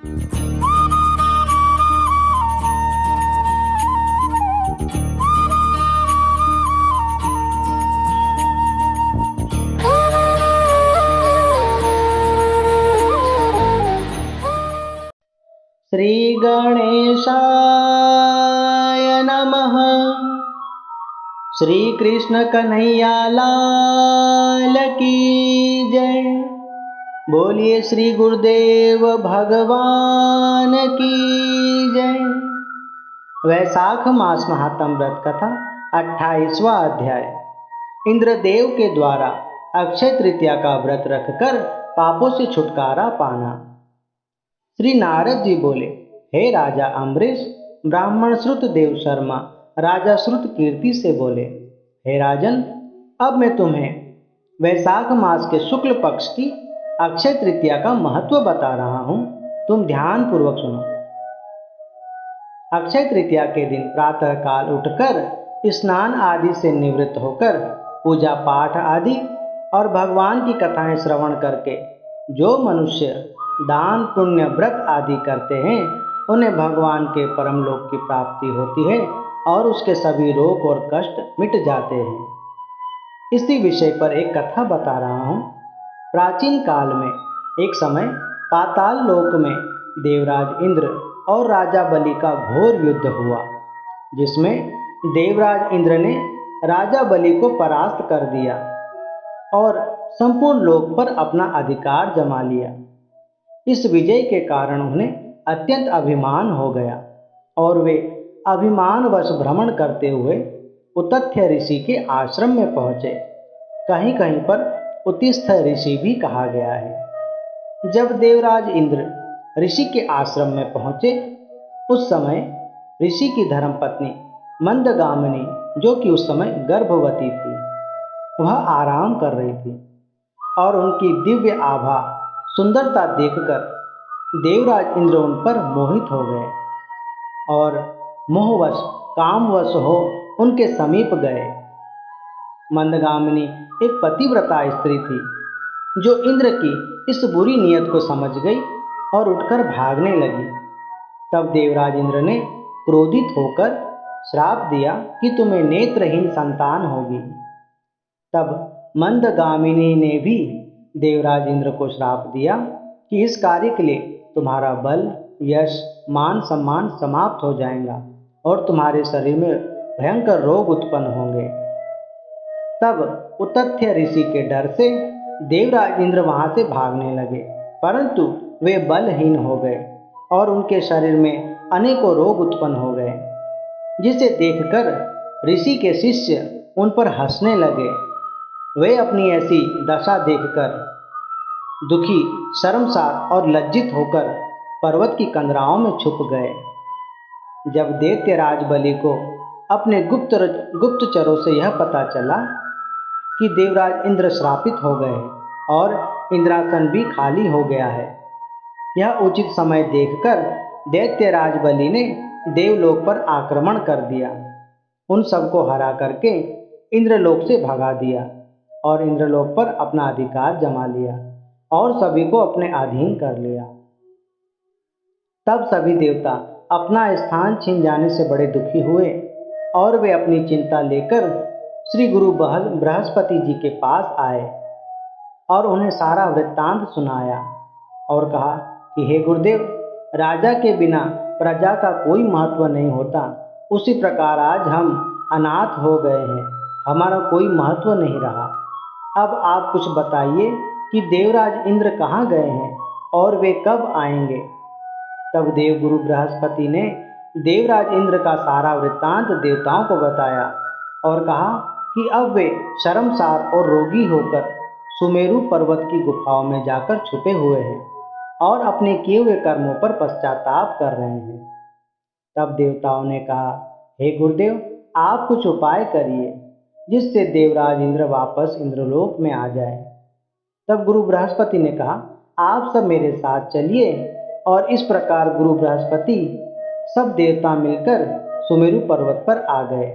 श्री गणेशाय नमः। श्री कृष्ण कन्हैया लाल की जय। बोलिए श्री गुरुदेव भगवान की जय। वैशाख मास महात्म व्रत कथा 28वां अध्याय। इंद्रदेव के द्वारा अक्षय तृतीया का व्रत रखकर पापों से छुटकारा पाना। श्री नारद जी बोले, हे राजा अम्बरीश, ब्राह्मण श्रुत देव शर्मा राजा श्रुत कीर्ति से बोले, हे राजन, अब मैं तुम्हें वैशाख मास के शुक्ल पक्ष की अक्षय तृतीया का महत्व बता रहा हूँ। तुम ध्यान पूर्वक सुनो। अक्षय तृतीया के दिन प्रातः काल उठकर स्नान आदि से निवृत्त होकर पूजा पाठ आदि और भगवान की कथाएं श्रवण करके जो मनुष्य दान पुण्य व्रत आदि करते हैं, उन्हें भगवान के परम लोक की प्राप्ति होती है और उसके सभी रोग और कष्ट मिट जाते हैं। इसी विषय पर एक कथा बता रहा हूँ। प्राचीन काल में एक समय पाताल लोक में देवराज इंद्र और राजा बलि का घोर युद्ध हुआ, जिसमें देवराज इंद्र ने राजा बलि को परास्त कर दिया और संपूर्ण लोक पर अपना अधिकार जमा लिया। इस विजय के कारण उन्हें अत्यंत अभिमान हो गया और वे अभिमानवश भ्रमण करते हुए उतथ्य ऋषि के आश्रम में पहुँचे। कहीं कहीं पर उतिस्थ ऋषि भी कहा गया है। जब देवराज इंद्र ऋषि के आश्रम में पहुँचे, उस समय ऋषि की धर्मपत्नी मंदगामिनी, जो कि उस समय गर्भवती थी, वह आराम कर रही थी और उनकी दिव्य आभा सुंदरता देखकर देवराज इंद्र उन पर मोहित हो गए और मोहवश कामवश हो उनके समीप गए। मंदगामिनी एक पतिव्रता स्त्री थी, जो इंद्र की इस बुरी नीयत को समझ गई और उठकर भागने लगी। तब देवराज इंद्र ने क्रोधित होकर श्राप दिया कि तुम्हें नेत्रहीन संतान होगी। तब मंदगामिनी ने भी देवराज इंद्र को श्राप दिया कि इस कार्य के लिए तुम्हारा बल, यश, मान सम्मान समाप्त हो जाएगा और तुम्हारे शरीर में भयंकर रोग उत्पन्न होंगे। तब उतथ्य ऋषि के डर से देवराज इंद्र वहां से भागने लगे, परंतु वे बलहीन हो गए और उनके शरीर में अनेकों रोग उत्पन्न हो गए, जिसे देखकर ऋषि के शिष्य उन पर हंसने लगे। वे अपनी ऐसी दशा देखकर दुखी, शर्मसार और लज्जित होकर पर्वत की कंदराओं में छुप गए। जब दैत्यराज बलि को अपने गुप्तचरों से यह पता चला कि देवराज इंद्र श्रापित हो गए और इंद्रासन भी खाली हो गया है, यह उचित समय देखकर दैत्यराज बलि ने देवलोक पर आक्रमण कर दिया। उन सबको हरा करके इंद्रलोक से भगा दिया और इंद्रलोक पर अपना अधिकार जमा लिया और सभी को अपने अधीन कर लिया। तब सभी देवता अपना स्थान छीन जाने से बड़े दुखी हुए और वे अपनी चिंता लेकर श्री गुरु बृहस्पति जी के पास आए और उन्हें सारा वृत्तांत सुनाया और कहा कि हे गुरुदेव, राजा के बिना प्रजा का कोई महत्व नहीं होता। उसी प्रकार आज हम अनाथ हो गए हैं, हमारा कोई महत्व नहीं रहा। अब आप कुछ बताइए कि देवराज इंद्र कहाँ गए हैं और वे कब आएंगे। तब देवगुरु बृहस्पति ने देवराज इंद्र का सारा वृत्तांत देवताओं को बताया और कहा कि अब वे शर्मसार और रोगी होकर सुमेरु पर्वत की गुफाओं में जाकर छुपे हुए हैं और अपने किए हुए कर्मों पर पश्चाताप कर रहे हैं। तब देवताओं ने कहा, हे गुरुदेव, आप कुछ उपाय करिए जिससे देवराज इंद्र वापस इंद्रलोक में आ जाए। तब गुरु बृहस्पति ने कहा, आप सब मेरे साथ चलिए। और इस प्रकार गुरु बृहस्पति सब देवता मिलकर सुमेरु पर्वत पर आ गए।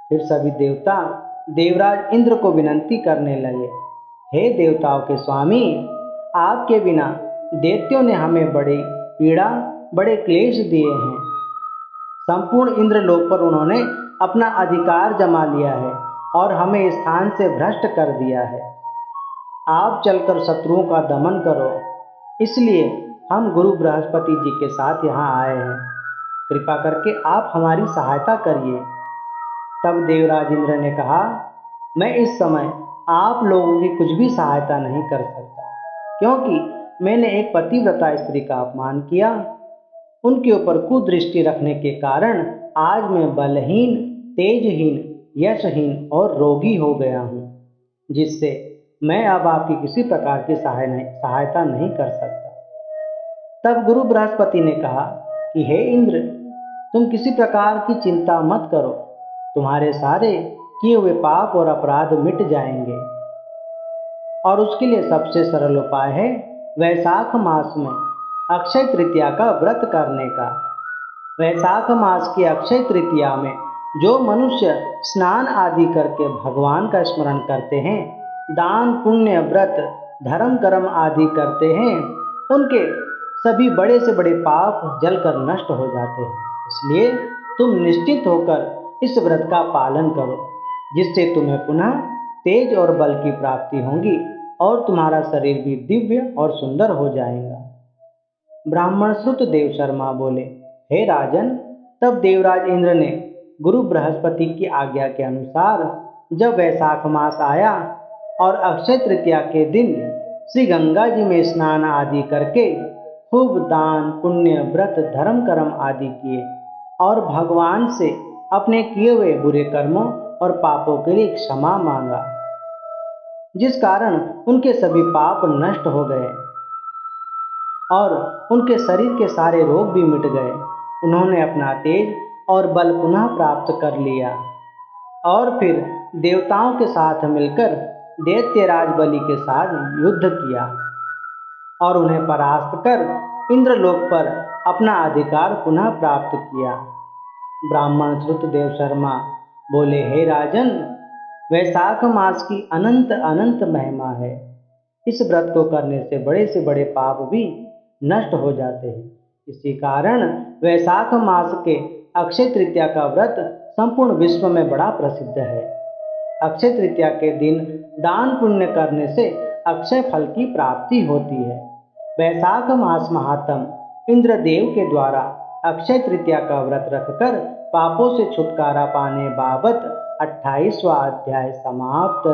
फिर सभी देवता देवराज इंद्र को विनती करने लगे, हे देवताओं के स्वामी, आपके बिना दैत्यों ने हमें बड़ी पीड़ा, बड़े क्लेश दिए हैं। संपूर्ण इंद्रलोक पर उन्होंने अपना अधिकार जमा लिया है और हमें स्थान से भ्रष्ट कर दिया है। आप चलकर शत्रुओं का दमन करो, इसलिए हम गुरु बृहस्पति जी के साथ यहाँ आए हैं। कृपा करके आप हमारी सहायता करिए। तब देवराज इंद्र ने कहा, मैं इस समय आप लोगों की कुछ भी सहायता नहीं कर सकता, क्योंकि मैंने एक पतिव्रता स्त्री का अपमान किया। उनके ऊपर कुदृष्टि रखने के कारण आज मैं बलहीन, तेजहीन, यशहीन और रोगी हो गया हूँ, जिससे मैं अब आपकी किसी प्रकार की सहायता नहीं कर सकता। तब गुरु बृहस्पति ने कहा कि हे इंद्र, तुम किसी प्रकार की चिंता मत करो, तुम्हारे सारे किए हुए पाप और अपराध मिट जाएंगे। और उसके लिए सबसे सरल उपाय है वैशाख मास में अक्षय तृतीया का व्रत करने का। वैशाख मास की अक्षय तृतीया में जो मनुष्य स्नान आदि करके भगवान का स्मरण करते हैं, दान पुण्य व्रत धर्म कर्म आदि करते हैं, उनके सभी बड़े से बड़े पाप जलकर नष्ट हो जाते हैं। इसलिए तुम निश्चित होकर इस व्रत का पालन करो, जिससे तुम्हें पुनः तेज और बल की प्राप्ति होगी और तुम्हारा शरीर भी दिव्य और सुंदर हो जाएगा। ब्राह्मण श्रुत देव शर्मा बोले, हे राजन, तब देवराज इंद्र ने गुरु बृहस्पति की आज्ञा के अनुसार जब वैशाख मास आया और अक्षय तृतीया के दिन श्री गंगा जी में स्नान आदि करके खूब दान पुण्य व्रत धर्म कर्म आदि किए और भगवान से अपने किए हुए बुरे कर्मों और पापों के लिए क्षमा मांगा, जिस कारण उनके सभी पाप नष्ट हो गए और उनके शरीर के सारे रोग भी मिट गए। उन्होंने अपना तेज और बल पुनः प्राप्त कर लिया और फिर देवताओं के साथ मिलकर दैत्यराज बलि के साथ युद्ध किया और उन्हें परास्त कर इंद्रलोक पर अपना अधिकार पुनः प्राप्त किया। ब्राह्मण श्रुतदेव शर्मा बोले, हे राजन, वैशाख मास की अनंत अनंत महिमा है। इस व्रत को करने से बड़े पाप भी नष्ट हो जाते हैं। इसी कारण वैशाख मास के अक्षय तृतीया का व्रत संपूर्ण विश्व में बड़ा प्रसिद्ध है। अक्षय तृतीया के दिन दान पुण्य करने से अक्षय फल की प्राप्ति होती है। वैशाख मास महात्म इंद्रदेव के द्वारा अक्षय तृतीया का व्रत रखकर पापों से छुटकारा पाने बाबत 28वां अध्याय समाप्त।